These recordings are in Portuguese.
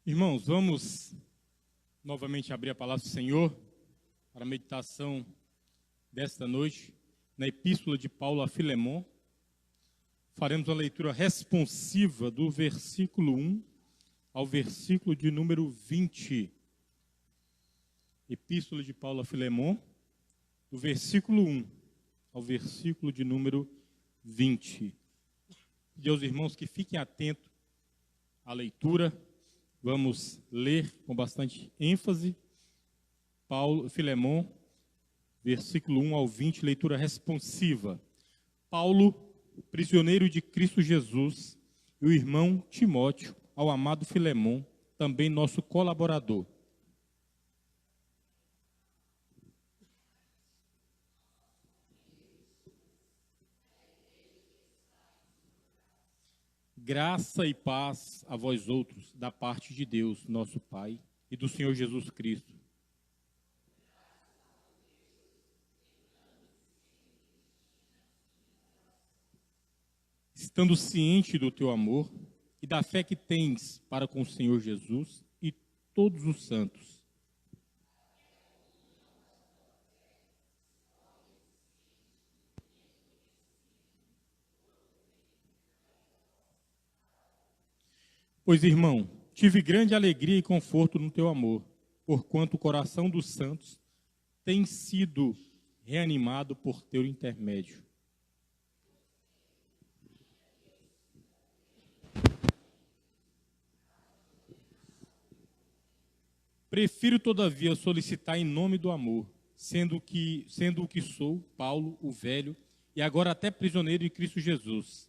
Irmãos, vamos novamente abrir a palavra do Senhor para a meditação desta noite, na Epístola de Paulo a Filemon. Faremos uma leitura responsiva do versículo 1 ao versículo de número 20. Epístola de Paulo a Filemon, do versículo 1 ao versículo de número 20. Pedir aos irmãos que fiquem atentos à leitura. Vamos ler com bastante ênfase. Filemon, versículo 1 ao 20, leitura responsiva. Paulo, prisioneiro de Cristo Jesus, e o irmão Timóteo, ao amado Filemon, também nosso colaborador. Graça e paz a vós outros, da parte de Deus, nosso Pai, e do Senhor Jesus Cristo. Estando ciente do teu amor e da fé que tens para com o Senhor Jesus e todos os santos. Pois, irmão, tive grande alegria e conforto no teu amor, porquanto o coração dos santos tem sido reanimado por teu intermédio. Prefiro, todavia, solicitar em nome do amor, sendo o que sou, Paulo, o velho, e agora até prisioneiro de Cristo Jesus.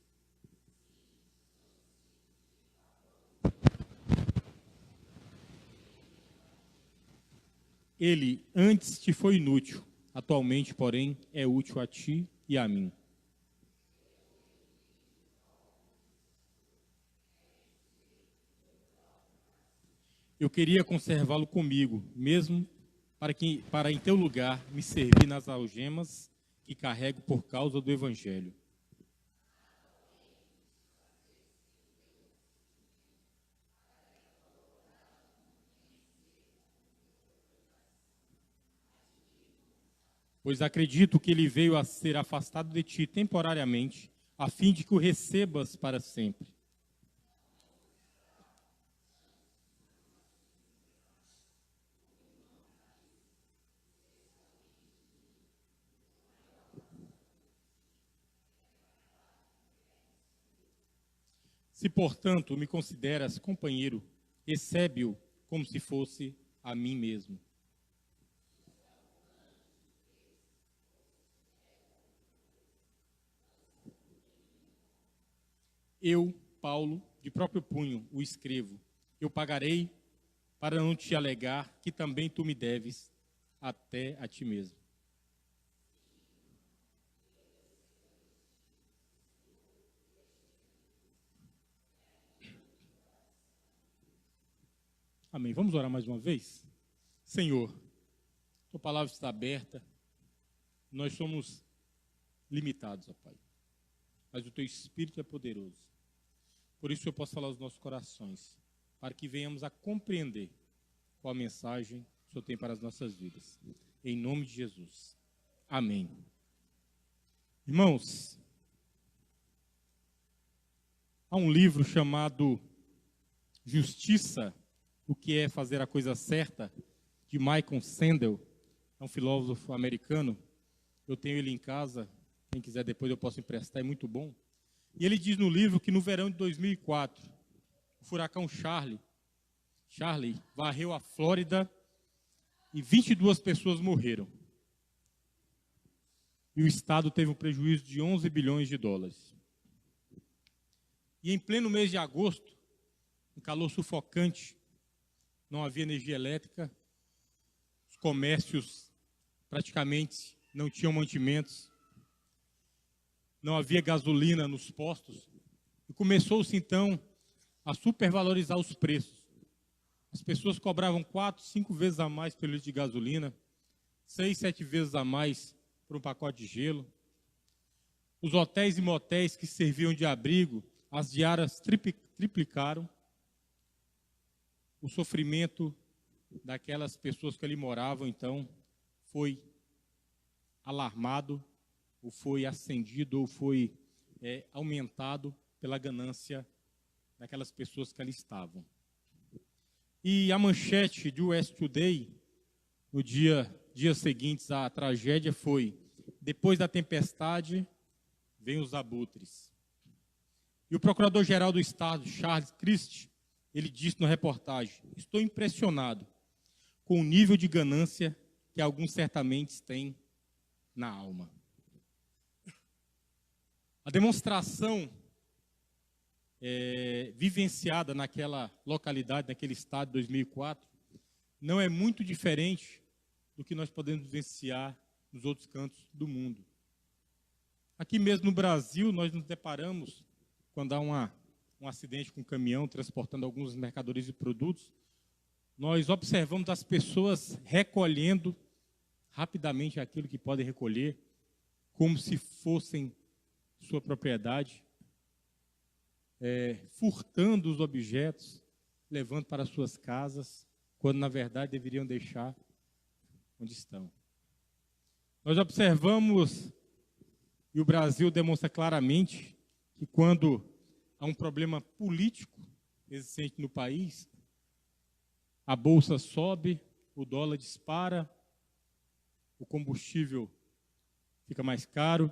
Ele antes te foi inútil, atualmente, porém, é útil a ti e a mim. Eu queria conservá-lo comigo, mesmo para em teu lugar me servir nas algemas que carrego por causa do Evangelho. Pois acredito que ele veio a ser afastado de ti temporariamente, a fim de que o recebas para sempre. Se, portanto, me consideras companheiro, recebe-o como se fosse a mim mesmo. Eu, Paulo, de próprio punho, o escrevo. Eu pagarei para não te alegar que também tu me deves até a ti mesmo. Amém. Vamos orar mais uma vez? Senhor, tua palavra está aberta. Nós somos limitados, ó Pai. Mas o teu Espírito é poderoso. Por isso eu posso falar aos nossos corações, para que venhamos a compreender qual a mensagem que o Senhor tem para as nossas vidas. Em nome de Jesus. Amém. Irmãos, há um livro chamado Justiça, o que é fazer a coisa certa, de Michael Sandel, é um filósofo americano. Eu tenho ele em casa, quem quiser depois eu posso emprestar, é muito bom. E ele diz no livro que no verão de 2004, o furacão Charlie varreu a Flórida e 22 pessoas morreram. E o Estado teve um prejuízo de 11 bilhões de dólares. E em pleno mês de agosto, um calor sufocante, não havia energia elétrica, os comércios praticamente não tinham mantimentos, não havia gasolina nos postos, e começou-se então a supervalorizar os preços. As pessoas cobravam 4, 5 vezes a mais pelo litro de gasolina, 6, 7 vezes a mais por um pacote de gelo. Os hotéis e motéis que serviam de abrigo, as diárias triplicaram. o sofrimento daquelas pessoas que ali moravam, então, foi alarmado, ou foi acendido, ou foi aumentado pela ganância daquelas pessoas que ali estavam. E a manchete de US Today, no dias seguintes à tragédia, foi: depois da tempestade, vem os abutres. E o Procurador-Geral do Estado, Charles Christie, ele disse na reportagem: estou impressionado com o nível de ganância que alguns certamente têm na alma. A demonstração vivenciada naquela localidade, naquele estado de 2004, não é muito diferente do que nós podemos vivenciar nos outros cantos do mundo. Aqui mesmo no Brasil, nós nos deparamos, quando há um acidente com um caminhão transportando algumas mercadorias e produtos, nós observamos as pessoas recolhendo rapidamente aquilo que podem recolher, como se fossem sua propriedade, furtando os objetos, levando para suas casas, quando na verdade deveriam deixar onde estão. Nós observamos, e o Brasil demonstra claramente, que quando há um problema político existente no país, a bolsa sobe, o dólar dispara, o combustível fica mais caro,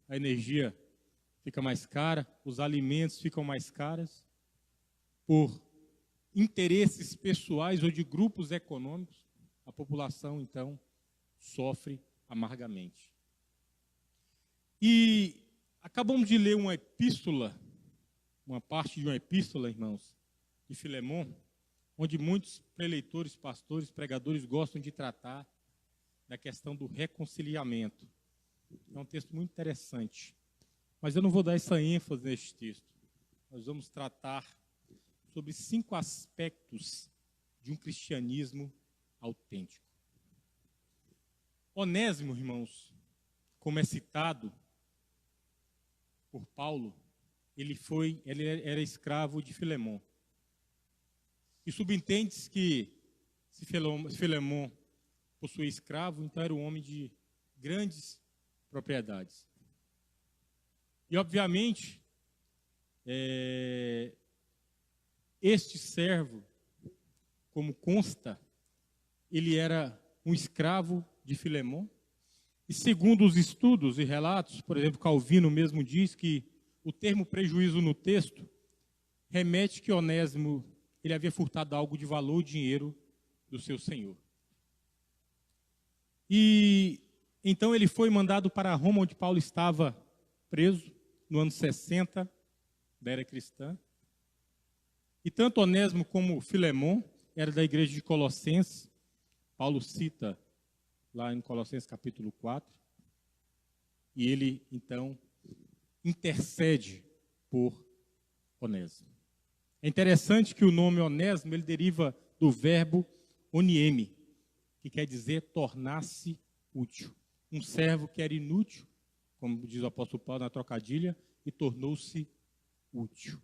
a energia fica mais cara, os alimentos ficam mais caros, por interesses pessoais ou de grupos econômicos, a população, então, sofre amargamente. E acabamos de ler uma epístola, uma parte de uma epístola, irmãos, de Filemon, onde muitos preleitores, pastores, pregadores gostam de tratar da questão do reconciliamento. É um texto muito interessante. Mas eu não vou dar essa ênfase neste texto. Nós vamos tratar sobre 5 aspectos de um cristianismo autêntico. Onésimo, irmãos, como é citado por Paulo, ele era escravo de Filemon. E subentende-se que se Filemon possuía escravo, então era um homem de grandes propriedades. E, obviamente, este servo, como consta, ele era um escravo de Filemon. E, segundo os estudos e relatos, por exemplo, Calvino mesmo diz que o termo prejuízo no texto remete que Onésimo ele havia furtado algo de valor, dinheiro do seu senhor. E então ele foi mandado para Roma, onde Paulo estava preso, no ano 60 da era cristã. E tanto Onésimo como Filemon era da igreja de Colossenses. Paulo cita lá em Colossenses capítulo 4. E ele, então, intercede por Onésimo. É interessante que o nome Onésimo, ele deriva do verbo onieme, que quer dizer tornar-se útil. Um servo que era inútil, como diz o apóstolo Paulo na trocadilha, e tornou-se útil.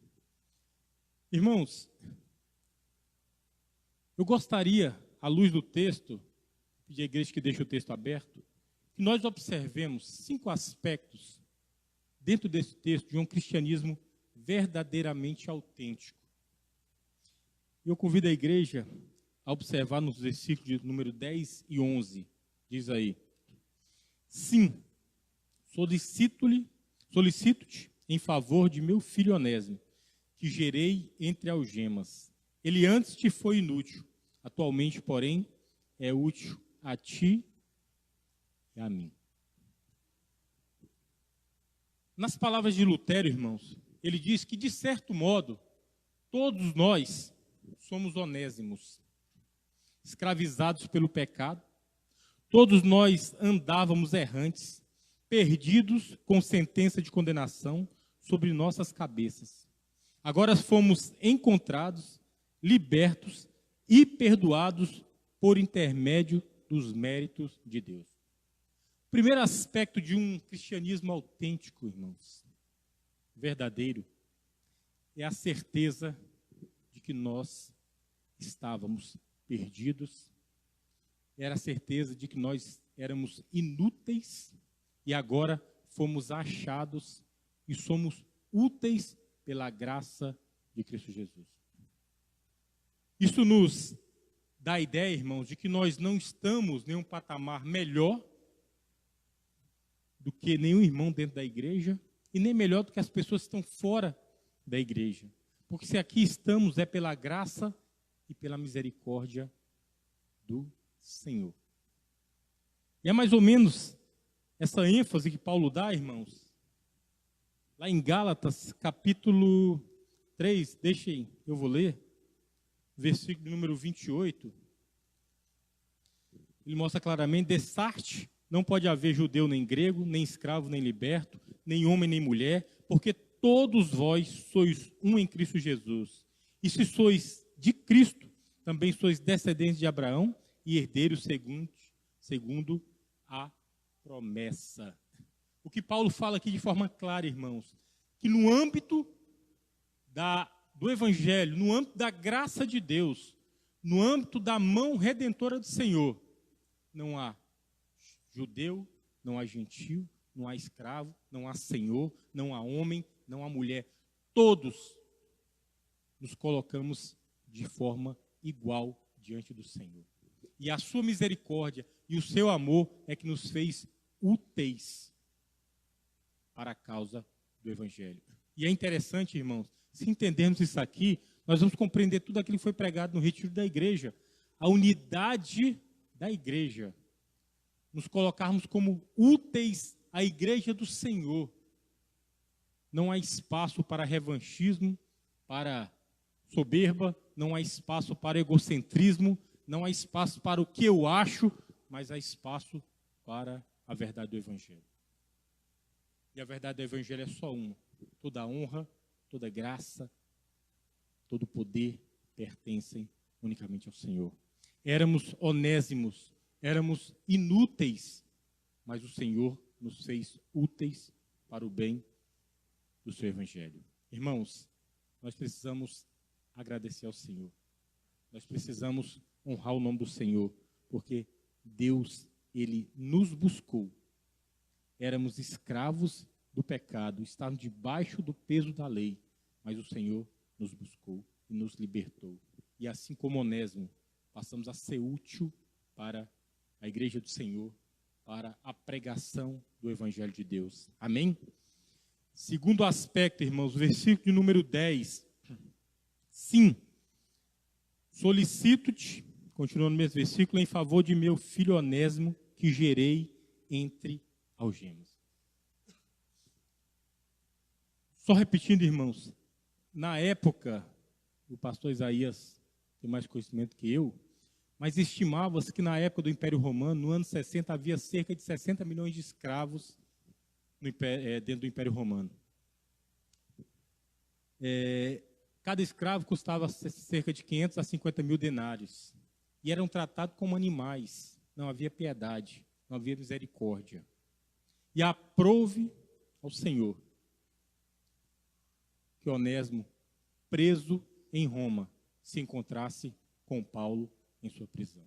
Irmãos, eu gostaria, à luz do texto, pedir à igreja que deixe o texto aberto, que nós observemos 5 aspectos dentro desse texto de um cristianismo verdadeiramente autêntico. Eu convido a igreja a observar nos versículos de número 10 e 11. Diz aí: sim, solicito-te em favor de meu filho Onésimo, que gerei entre algemas. Ele antes te foi inútil, atualmente, porém, é útil a ti e a mim. Nas palavras de Lutero, irmãos, ele diz que, de certo modo, todos nós somos onésimos, escravizados pelo pecado. Todos nós andávamos errantes, perdidos com sentença de condenação sobre nossas cabeças. Agora fomos encontrados, libertos e perdoados por intermédio dos méritos de Deus. O primeiro aspecto de um cristianismo autêntico, irmãos, verdadeiro, é a certeza de que nós estávamos perdidos, era a certeza de que nós éramos inúteis e agora fomos achados e somos úteis pela graça de Cristo Jesus. Isso nos dá a ideia, irmãos, de que nós não estamos em um patamar melhor do que nenhum irmão dentro da igreja e nem melhor do que as pessoas que estão fora da igreja. Porque se aqui estamos é pela graça e pela misericórdia do Senhor. E é mais ou menos essa ênfase que Paulo dá, irmãos, lá em Gálatas, capítulo 3, deixem, eu vou ler, versículo número 28. Ele mostra claramente: dessarte não pode haver judeu nem grego, nem escravo nem liberto, nem homem nem mulher, porque todos vós sois um em Cristo Jesus. E se sois de Cristo, também sois descendentes de Abraão e herdeiros segundo a promessa. O que Paulo fala aqui de forma clara, irmãos, que no âmbito do Evangelho, no âmbito da graça de Deus, no âmbito da mão redentora do Senhor, não há judeu, não há gentio, não há escravo, não há senhor, não há homem, não há mulher. Todos nos colocamos de forma igual diante do Senhor. E a sua misericórdia e o seu amor é que nos fez úteis para a causa do Evangelho. E é interessante, irmãos, se entendermos isso aqui, nós vamos compreender tudo aquilo que foi pregado no retiro da igreja. A unidade da igreja. Nos colocarmos como úteis à igreja do Senhor. Não há espaço para revanchismo, para soberba, não há espaço para egocentrismo, não há espaço para o que eu acho, mas há espaço para a verdade do Evangelho. E a verdade do Evangelho é só uma. Toda honra, toda graça, todo poder pertencem unicamente ao Senhor. Éramos onésimos, éramos inúteis, mas o Senhor nos fez úteis para o bem do seu Evangelho. Irmãos, nós precisamos agradecer ao Senhor. Nós precisamos honrar o nome do Senhor, porque Deus, Ele nos buscou. Éramos escravos do pecado, estávamos debaixo do peso da lei, mas o Senhor nos buscou e nos libertou. E assim como Onésimo, passamos a ser útil para a igreja do Senhor, para a pregação do Evangelho de Deus. Amém? Segundo aspecto, irmãos, versículo de número 10. Sim, solicito-te, continuando no mesmo versículo, em favor de meu filho Onésimo, que gerei entre algemas. Só repetindo, irmãos, na época, o pastor Isaías tem mais conhecimento que eu, mas estimava-se que na época do Império Romano, no ano 60, havia cerca de 60 milhões de escravos dentro do Império Romano. Cada escravo custava cerca de 500 a 50 mil denários. E eram tratados como animais. Não havia piedade, não havia misericórdia. E aprove ao Senhor que Onésimo, preso em Roma, se encontrasse com Paulo em sua prisão.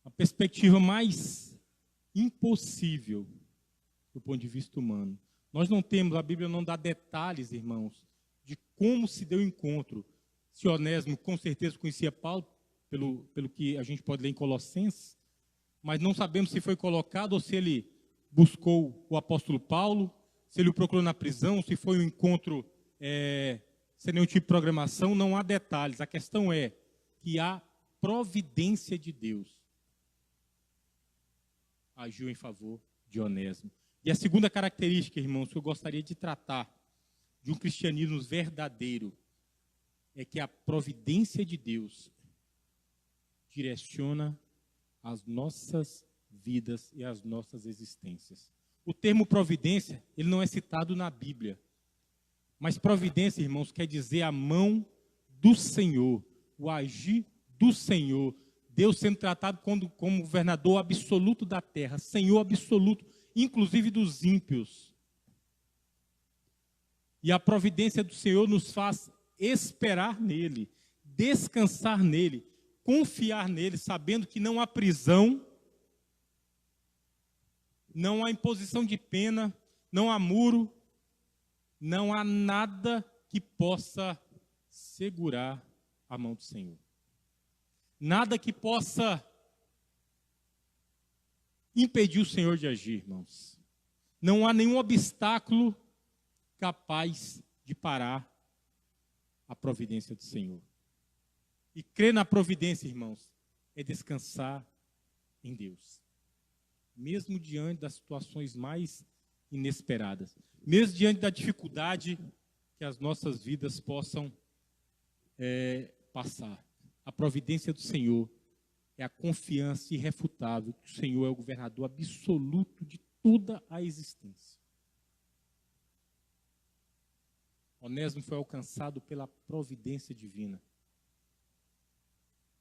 A perspectiva mais impossível do ponto de vista humano. Nós não temos, a Bíblia não dá detalhes, irmãos, de como se deu o encontro. Se Onésimo com certeza conhecia Paulo, pelo que a gente pode ler em Colossenses, mas não sabemos se foi colocado ou se ele buscou o apóstolo Paulo, se ele o procurou na prisão, se foi um encontro sem nenhum tipo de programação, não há detalhes. A questão é que há providência de Deus. Agiu em favor de Onésimo. E a segunda característica, irmãos, que eu gostaria de tratar de um cristianismo verdadeiro, é que a providência de Deus direciona as nossas vidas e as nossas existências. O termo providência, ele não é citado na Bíblia. Mas providência, irmãos, quer dizer a mão do Senhor, o agir do Senhor. Deus sendo tratado como governador absoluto da terra, Senhor absoluto, inclusive dos ímpios. E a providência do Senhor nos faz esperar nele, descansar nele, confiar nele, sabendo que não há prisão, não há imposição de pena, não há muro, não há nada que possa segurar a mão do Senhor. Nada que possa impedir o Senhor de agir, irmãos. Não há nenhum obstáculo capaz de parar a providência do Senhor. E crer na providência, irmãos, é descansar em Deus. Mesmo diante das situações mais inesperadas. Mesmo diante da dificuldade que as nossas vidas possam passar. A providência do Senhor é a confiança irrefutável que o Senhor é o governador absoluto de toda a existência. Onésimo foi alcançado pela providência divina.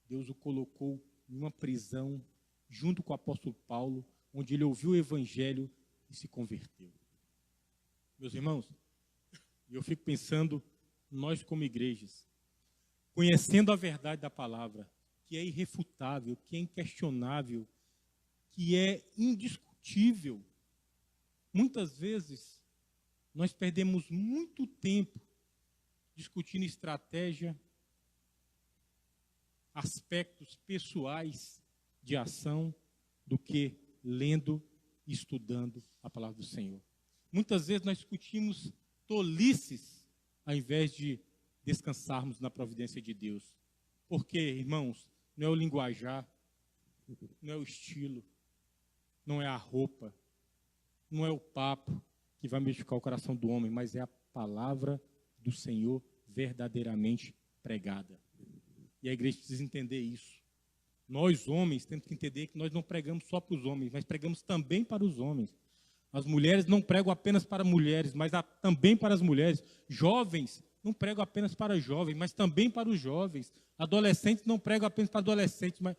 Deus o colocou em uma prisão, junto com o apóstolo Paulo, onde ele ouviu o evangelho e se converteu. Meus irmãos, eu fico pensando, nós como igrejas, conhecendo a verdade da palavra, que é irrefutável, que é inquestionável, que é indiscutível. Muitas vezes, nós perdemos muito tempo discutindo estratégia, aspectos pessoais de ação, do que lendo e estudando a palavra do Senhor. Muitas vezes nós discutimos tolices, ao invés de descansarmos na providência de Deus. Porque, irmãos, não é o linguajar, não é o estilo, não é a roupa, não é o papo que vai modificar o coração do homem, mas é a palavra do Senhor verdadeiramente pregada. E a igreja precisa entender isso. Nós, homens, temos que entender que nós não pregamos só para os homens, mas pregamos também para os homens. As mulheres não pregam apenas para mulheres, mas também para as mulheres. Jovens não pregam apenas para jovens, mas também para os jovens. Adolescentes não pregam apenas para adolescentes, mas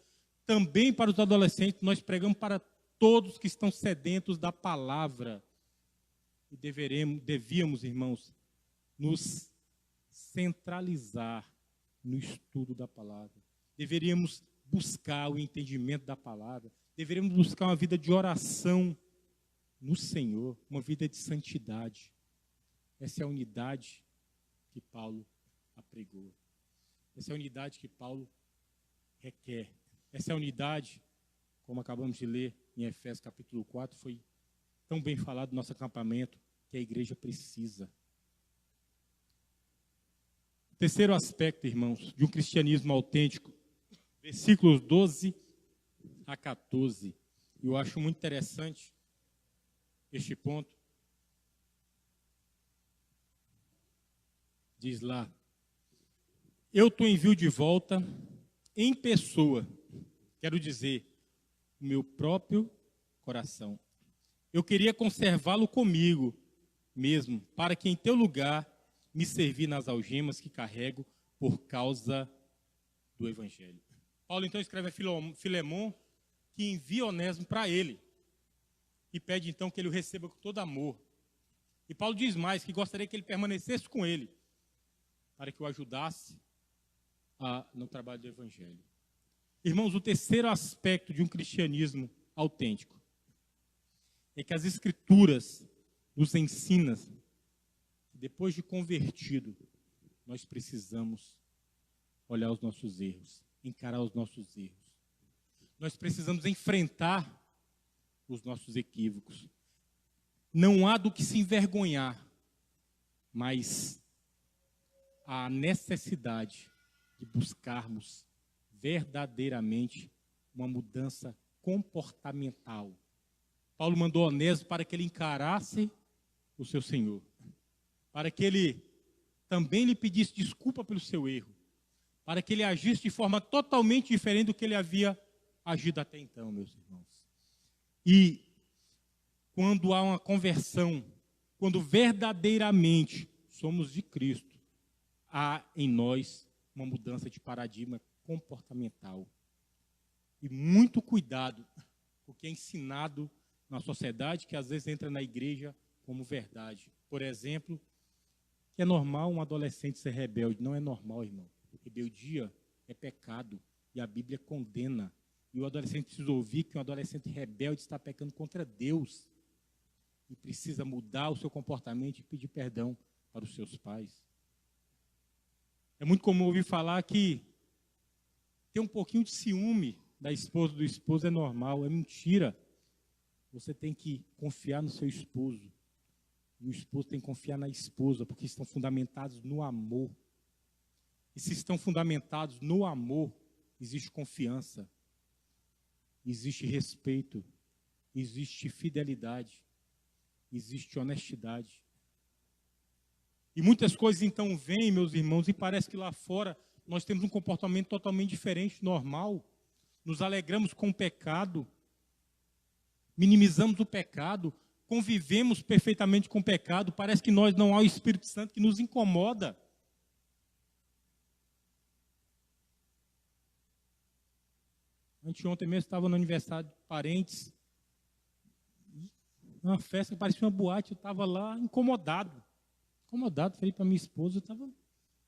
também para os adolescentes. Nós pregamos para todos que estão sedentos da palavra. E devíamos, irmãos, nos centralizar no estudo da palavra. Deveríamos buscar o entendimento da palavra. Deveríamos buscar uma vida de oração no Senhor, uma vida de santidade. Essa é a unidade que Paulo apregou. Essa é a unidade que Paulo requer. Essa é a unidade, como acabamos de ler em Efésios capítulo 4, foi tão bem falado no nosso acampamento, que a igreja precisa. O terceiro aspecto, irmãos, de um cristianismo autêntico, versículos 12 a 14. Eu acho muito interessante este ponto. Diz lá: eu te envio de volta em pessoa, quero dizer, o meu próprio coração. Eu queria conservá-lo comigo mesmo, para que em teu lugar me servir nas algemas que carrego por causa do Evangelho. Paulo então escreve a Filemon que envia Onésimo para ele e pede então que ele o receba com todo amor. E Paulo diz mais, que gostaria que ele permanecesse com ele, para que o ajudasse no trabalho do Evangelho. Irmãos, o terceiro aspecto de um cristianismo autêntico é que as Escrituras nos ensinam que depois de convertido, nós precisamos olhar os nossos erros, encarar os nossos erros. Nós precisamos enfrentar os nossos equívocos. Não há do que se envergonhar, mas há necessidade de buscarmos verdadeiramente uma mudança comportamental. Paulo mandou Onésimo para que ele encarasse o seu Senhor, para que ele também lhe pedisse desculpa pelo seu erro, para que ele agisse de forma totalmente diferente do que ele havia agido até então, meus irmãos. E quando há uma conversão, quando verdadeiramente somos de Cristo, há em nós uma mudança de paradigma comportamental. E muito cuidado, porque é ensinado na sociedade que às vezes entra na igreja como verdade. Por exemplo, que é normal um adolescente ser rebelde. Não é normal, irmão. Rebeldia é pecado e a Bíblia condena. E o adolescente precisa ouvir que um adolescente rebelde está pecando contra Deus e precisa mudar o seu comportamento e pedir perdão para os seus pais. É muito comum ouvir falar que ter um pouquinho de ciúme da esposa ou do esposo é normal. É mentira. Você tem que confiar no seu esposo. E o esposo tem que confiar na esposa, porque estão fundamentados no amor. E se estão fundamentados no amor, existe confiança, existe respeito, existe fidelidade, existe honestidade. E muitas coisas então vêm, meus irmãos, e parece que lá fora nós temos um comportamento totalmente diferente, normal. Nos alegramos com o pecado, minimizamos o pecado, convivemos perfeitamente com o pecado, parece que nós não há o Espírito Santo que nos incomoda. Anteontem mesmo estava no aniversário de parentes, uma festa que parecia uma boate, eu estava lá incomodado, falei para minha esposa, eu estava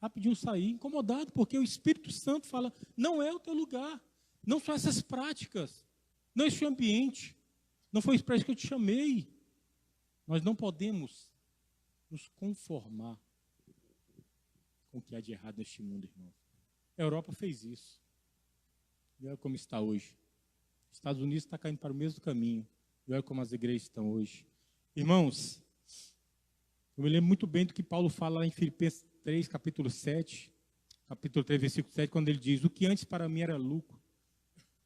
rapidinho sair, incomodado, porque o Espírito Santo fala, não é o teu lugar, não são essas práticas, não é esse ambiente, não foi isso para isso que eu te chamei. Nós não podemos nos conformar com o que há de errado neste mundo, irmão. A Europa fez isso. E olha como está hoje. Os Estados Unidos está caindo para o mesmo caminho. E olha como as igrejas estão hoje. Irmãos, eu me lembro muito bem do que Paulo fala lá em Filipenses 3, capítulo 7, capítulo 3, versículo 7, quando ele diz, o que antes para mim era lucro,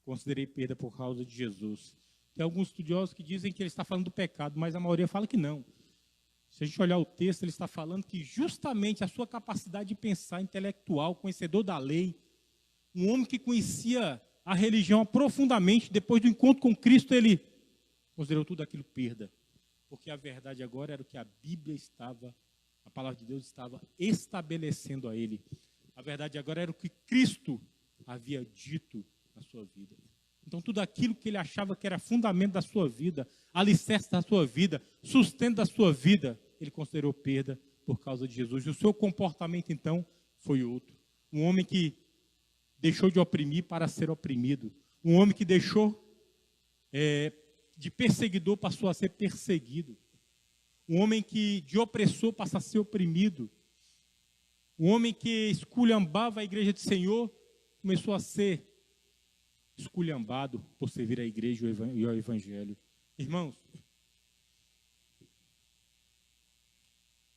considerei perda por causa de Jesus. Tem alguns estudiosos que dizem que ele está falando do pecado, mas a maioria fala que não. Se a gente olhar o texto, ele está falando que justamente a sua capacidade de pensar intelectual, conhecedor da lei, um homem que conhecia a religião profundamente, depois do encontro com Cristo, ele considerou tudo aquilo perda. Porque a verdade agora era o que a Bíblia estava, a palavra de Deus estava estabelecendo a ele. A verdade agora era o que Cristo havia dito na sua vida. Então, tudo aquilo que ele achava que era fundamento da sua vida, alicerce da sua vida, sustento da sua vida, ele considerou perda por causa de Jesus. E o seu comportamento, então, foi outro. Um homem que deixou de oprimir para ser oprimido. Um homem que deixou de perseguidor passou a ser perseguido. Um homem que de opressor passa a ser oprimido. Um homem que esculhambava a igreja do Senhor começou a ser esculhambado por servir a igreja e ao evangelho. Irmãos,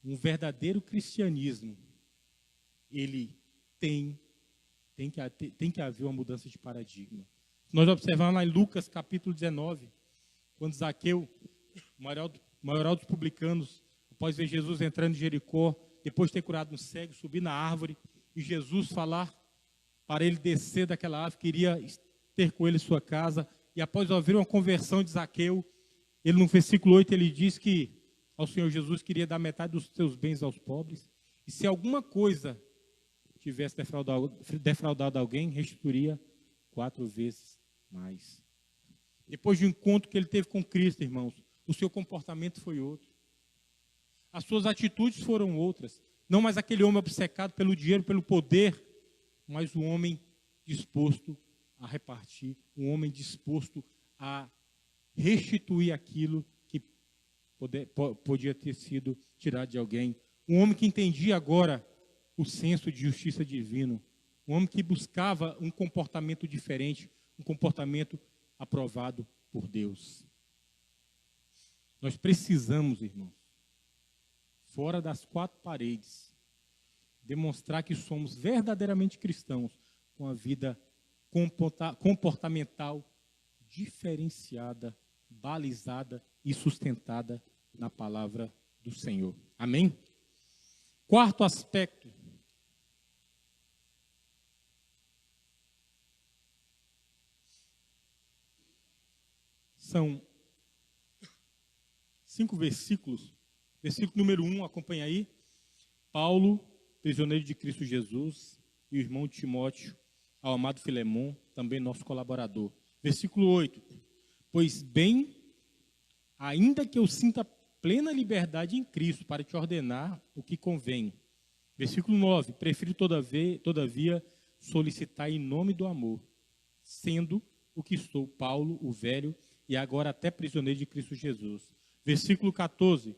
um verdadeiro cristianismo, ele tem que haver uma mudança de paradigma. Nós observamos lá em Lucas capítulo 19, quando Zaqueu, o maioral dos publicanos, após ver Jesus entrando em Jericó, depois de ter curado um cego, subir na árvore, e Jesus falar para ele descer daquela árvore, queria ter com ele sua casa, e após ouvir uma conversão de Zaqueu, ele no versículo 8, ele diz que ao Senhor Jesus queria dar metade dos seus bens aos pobres, e se alguma coisa tivesse defraudado alguém, restituiria 4 vezes mais. Depois do encontro que ele teve com Cristo, irmãos, o seu comportamento foi outro. As suas atitudes foram outras. Não mais aquele homem obcecado pelo dinheiro, pelo poder, mas um homem disposto a repartir, um homem disposto a restituir aquilo que podia ter sido tirado de alguém. Um homem que entendia agora o senso de justiça divino. Um homem que buscava um comportamento diferente, um comportamento aprovado por Deus. Nós precisamos, irmãos, fora das 4 paredes, demonstrar que somos verdadeiramente cristãos, com a vida comportamental diferenciada, balizada e sustentada na palavra do Senhor. Amém? Quarto aspecto. São 5 versículos. Versículo número 1, acompanha aí. Paulo, prisioneiro de Cristo Jesus, e o irmão Timóteo, ao amado Filemon, também nosso colaborador. Versículo 8. Pois bem, ainda que eu sinta plena liberdade em Cristo para te ordenar o que convém. Versículo 9, prefiro todavia solicitar em nome do amor, sendo o que sou, Paulo, o velho, e agora até prisioneiro de Cristo Jesus. Versículo 14,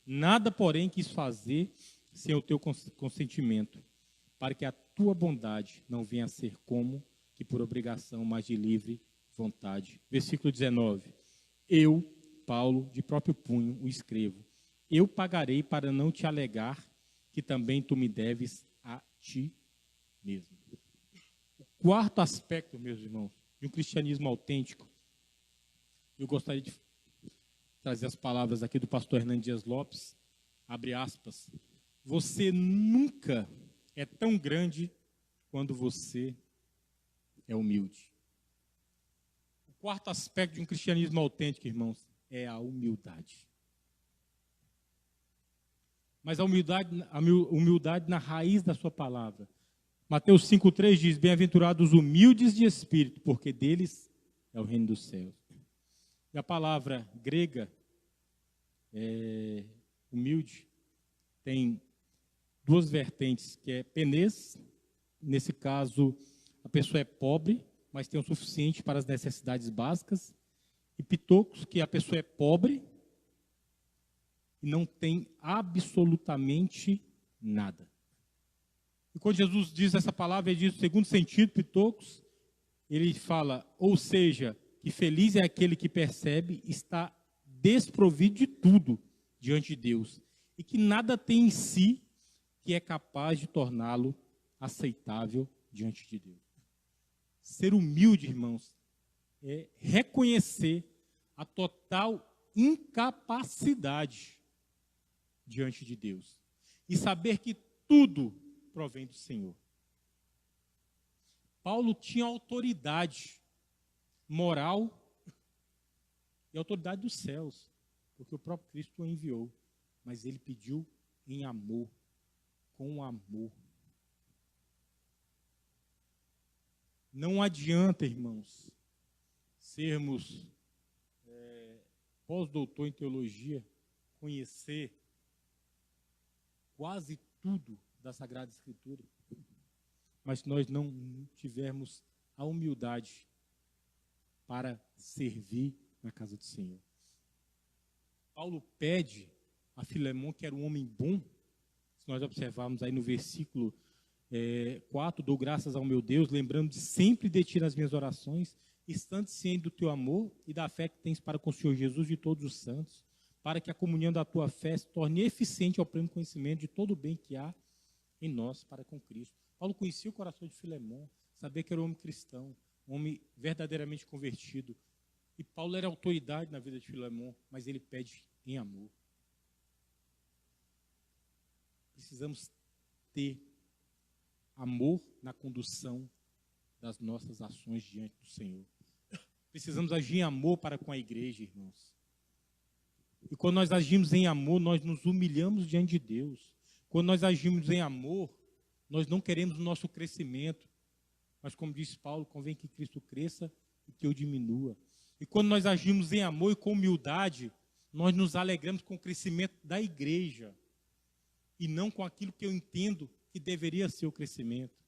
nada, porém, quis fazer sem o teu consentimento, para que a tua bondade não venha a ser como que por obrigação, mas de livre vontade. Versículo 19, eu, Paulo, de próprio punho, o escrevo. Eu pagarei para não te alegar que também tu me deves a ti mesmo. O quarto aspecto, meus irmãos, de um cristianismo autêntico, eu gostaria de trazer as palavras aqui do pastor Hernandes Dias Lopes, abre aspas, você nunca é tão grande quando você é humilde. O quarto aspecto de um cristianismo autêntico, irmãos, é a humildade. Mas a humildade na raiz da sua palavra. Mateus 5,3 diz, bem-aventurados os humildes de espírito, porque deles é o reino dos céus. E a palavra grega, humilde, tem duas vertentes, que é penês, nesse caso a pessoa é pobre, mas tem o suficiente para as necessidades básicas, e pitocos, que a pessoa é pobre e não tem absolutamente nada. E quando Jesus diz essa palavra, ele diz o segundo sentido, pitocos, ele fala, ou seja, que feliz é aquele que percebe está desprovido de tudo diante de Deus, e que nada tem em si que é capaz de torná-lo aceitável diante de Deus. Ser humilde, irmãos, é reconhecer a total incapacidade diante de Deus e saber que tudo provém do Senhor. Paulo tinha autoridade moral e autoridade dos céus, porque o próprio Cristo o enviou, mas ele pediu em amor, com amor. Não adianta, irmãos, sermos pós-doutor em teologia, conhecer quase tudo da Sagrada Escritura, mas se nós não tivermos a humildade para servir na casa do Senhor. Paulo pede a Filemão, que era um homem bom, se nós observarmos aí no versículo 4, dou graças ao meu Deus, lembrando sempre de ti nas minhas orações, estando ciente do teu amor e da fé que tens para com o Senhor Jesus e de todos os santos, para que a comunhão da tua fé se torne eficiente ao pleno conhecimento de todo o bem que há em nós para com Cristo. Paulo conhecia o coração de Filemão, sabia que era um homem cristão, um homem verdadeiramente convertido. E Paulo era autoridade na vida de Filemão, mas ele pede em amor. Precisamos ter amor na condução das nossas ações diante do Senhor. Precisamos agir em amor para com a igreja, irmãos. E quando nós agimos em amor, nós nos humilhamos diante de Deus. Quando nós agimos em amor, nós não queremos o nosso crescimento. Mas como diz Paulo, convém que Cristo cresça e que eu diminua. E quando nós agimos em amor e com humildade, nós nos alegramos com o crescimento da igreja. E não com aquilo que eu entendo que deveria ser o crescimento.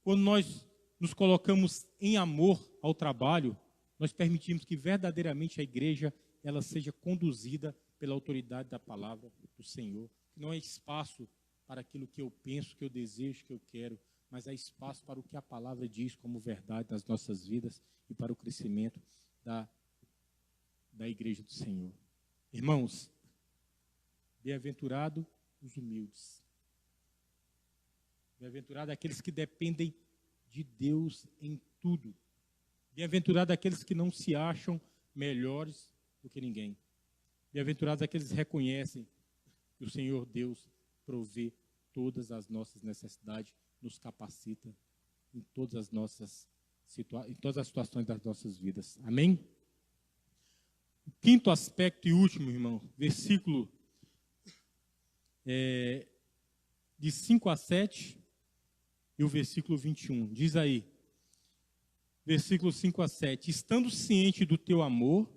Quando nós nos colocamos em amor ao trabalho, nós permitimos que verdadeiramente a igreja ela seja conduzida pela autoridade da palavra do Senhor. Que não é espaço para aquilo que eu penso, que eu desejo, que eu quero, mas é espaço para o que a palavra diz como verdade nas nossas vidas e para o crescimento da igreja do Senhor. Irmãos, bem-aventurado os humildes. Bem-aventurado aqueles que dependem de Deus em tudo. Bem-aventurado aqueles que não se acham melhores do que ninguém. Bem-aventurados aqueles que reconhecem que o Senhor Deus provê todas as nossas necessidades, nos capacita em todas as nossas em todas as situações das nossas vidas. Amém? O quinto aspecto e último, irmão, versículo de 5 a 7 e o versículo 21. Diz aí, versículo 5 a 7. Estando ciente do teu amor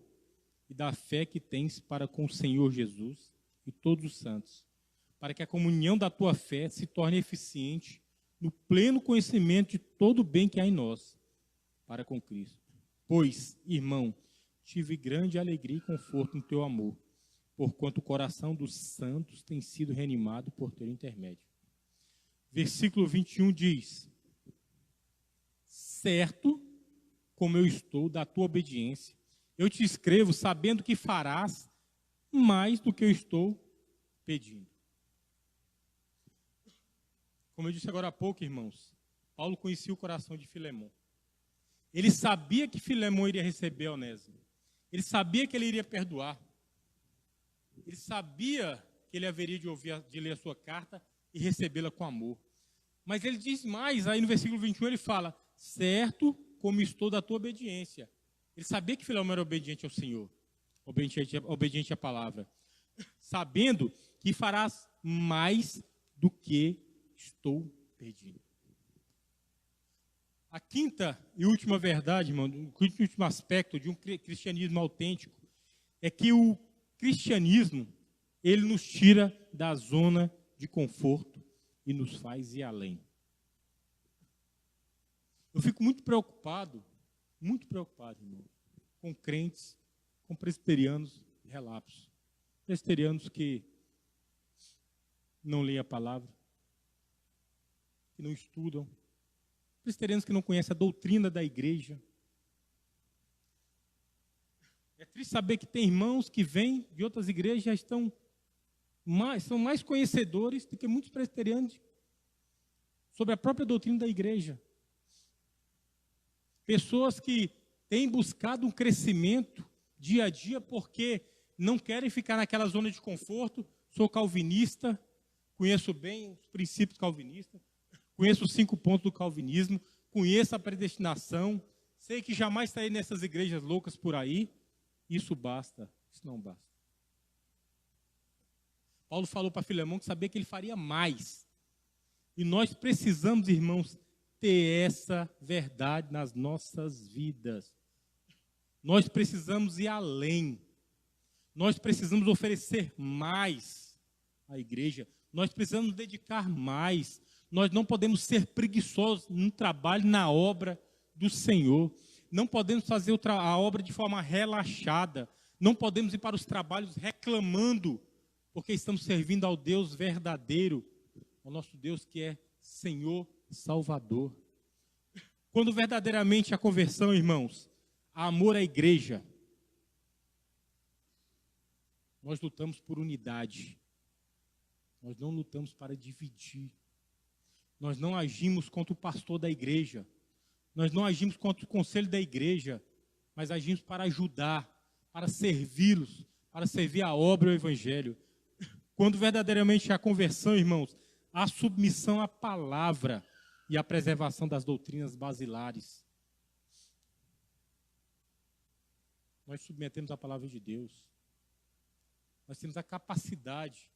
e da fé que tens para com o Senhor Jesus e todos os santos, para que a comunhão da tua fé se torne eficiente no pleno conhecimento de todo o bem que há em nós, para com Cristo. Pois, irmão, tive grande alegria e conforto no teu amor, porquanto o coração dos santos tem sido reanimado por teu intermédio. Versículo 21 diz: certo como eu estou da tua obediência, eu te escrevo sabendo que farás mais do que eu estou pedindo. Como eu disse agora há pouco, irmãos, Paulo conhecia o coração de Filemão. Ele sabia que Filemão iria receber Onésimo. Ele sabia que ele iria perdoar. Ele sabia que ele haveria de ler a sua carta e recebê-la com amor. Mas ele diz mais, aí no versículo 21 ele fala: certo como estou da tua obediência. Ele sabia que Filemão era obediente ao Senhor, obediente à palavra, sabendo que farás mais do que estou pedindo. A quinta e última verdade, irmão, o último aspecto de um cristianismo autêntico é que o cristianismo, ele nos tira da zona de conforto e nos faz ir além. Eu fico muito preocupado, irmão, com crentes, com presbiterianos relapsos. Presbiterianos que não leem a palavra, que não estudam, presbiterianos que não conhecem a doutrina da igreja. É triste saber que tem irmãos que vêm de outras igrejas e já são mais conhecedores do que muitos presbiterianos sobre a própria doutrina da igreja. Pessoas que têm buscado um crescimento dia a dia porque não querem ficar naquela zona de conforto. Sou calvinista, conheço bem os princípios calvinistas, conheço os 5 pontos do calvinismo, conheço a predestinação, sei que jamais saí nessas igrejas loucas por aí. Isso basta, isso não basta. Paulo falou para Filemão que sabia que ele faria mais. E nós precisamos, irmãos, ter essa verdade nas nossas vidas. Nós precisamos ir além. Nós precisamos oferecer mais à igreja. Nós precisamos dedicar mais. Nós não podemos ser preguiçosos no trabalho, na obra do Senhor. Não podemos fazer a obra de forma relaxada. Não podemos ir para os trabalhos reclamando, porque estamos servindo ao Deus verdadeiro, ao nosso Deus que é Senhor e Salvador. Quando verdadeiramente a conversão, irmãos, a amor à igreja, nós lutamos por unidade. Nós não lutamos para dividir. Nós não agimos contra o pastor da igreja. Nós não agimos contra o conselho da igreja, mas agimos para ajudar, para servi-los, para servir a obra e o evangelho. Quando verdadeiramente a conversão, irmãos, a submissão à palavra e a preservação das doutrinas basilares. Nós submetemos a palavra de Deus. Nós temos a capacidade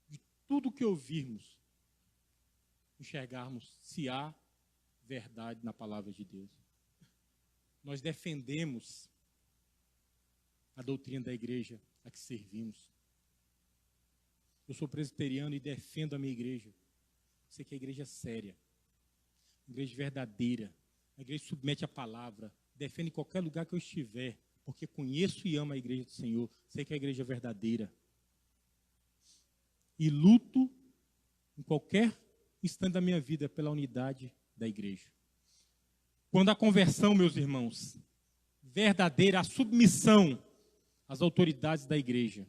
de tudo que ouvirmos, enxergarmos se há verdade na palavra de Deus. Nós defendemos a doutrina da igreja a que servimos. Eu sou presbiteriano e defendo a minha igreja. Sei que a igreja é séria, a igreja verdadeira, a igreja submete a palavra, defende em qualquer lugar que eu estiver, porque conheço e amo a igreja do Senhor, sei que a igreja é verdadeira. E luto em qualquer instante da minha vida pela unidade da igreja. Quando a conversão, meus irmãos, verdadeira, a submissão às autoridades da igreja.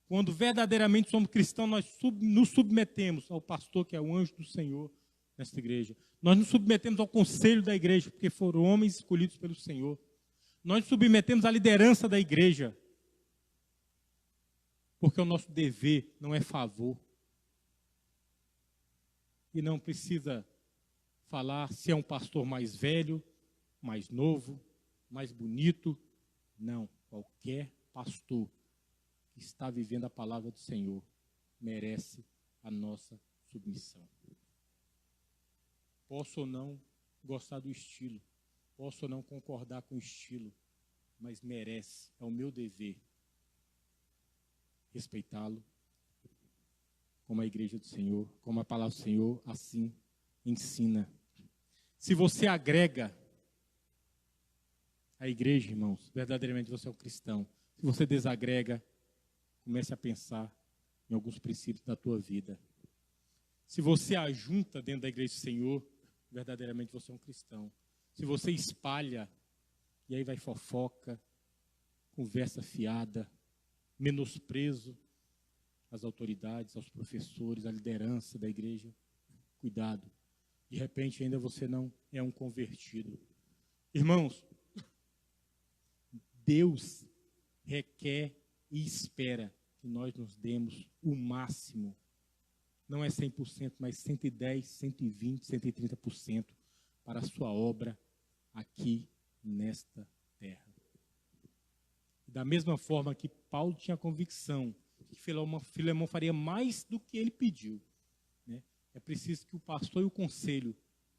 Quando verdadeiramente somos cristãos, nós nos submetemos ao pastor, que é o anjo do Senhor nesta igreja. Nós nos submetemos ao conselho da igreja, porque foram homens escolhidos pelo Senhor. Nós nos submetemos à liderança da igreja, porque o nosso dever não é favor. E não precisa falar se é um pastor mais velho, mais novo, mais bonito. Não, qualquer pastor que está vivendo a palavra do Senhor merece a nossa submissão. Posso ou não gostar do estilo, posso ou não concordar com o estilo, mas merece, é o meu dever respeitá-lo, como a igreja do Senhor, como a palavra do Senhor assim ensina. Se você agrega a igreja, irmãos, verdadeiramente você é um cristão. Se você desagrega, comece a pensar em alguns princípios da tua vida. Se você ajunta dentro da igreja do Senhor, verdadeiramente você é um cristão. Se você espalha, e aí vai fofoca, conversa fiada, menosprezo às autoridades, aos professores, à liderança da igreja, cuidado. De repente ainda você não é um convertido. Irmãos, Deus requer e espera que nós nos demos o máximo. Não é 100%, mas 110, 120, 130% para a sua obra aqui nesta terra. Da mesma forma que Paulo tinha convicção que Filemão faria mais do que ele pediu, né? É preciso que o pastor e o conselho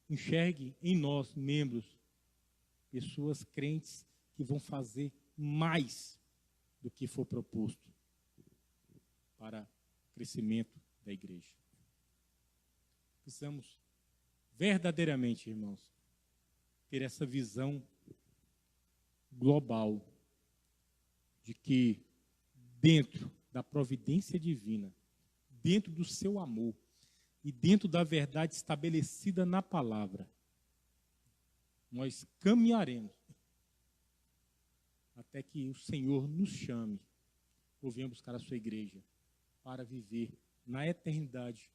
enxerguem em nós, membros, pessoas crentes que vão fazer mais do que for proposto para o crescimento da igreja. Precisamos verdadeiramente, irmãos, ter essa visão global de que dentro da providência divina, dentro do seu amor e dentro da verdade estabelecida na palavra, nós caminharemos até que o Senhor nos chame ou venha buscar a sua igreja para viver na eternidade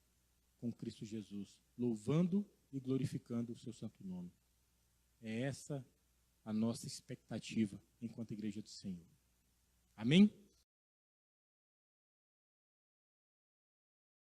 com Cristo Jesus, louvando e glorificando o seu santo nome. É essa a nossa expectativa enquanto igreja do Senhor. Amém?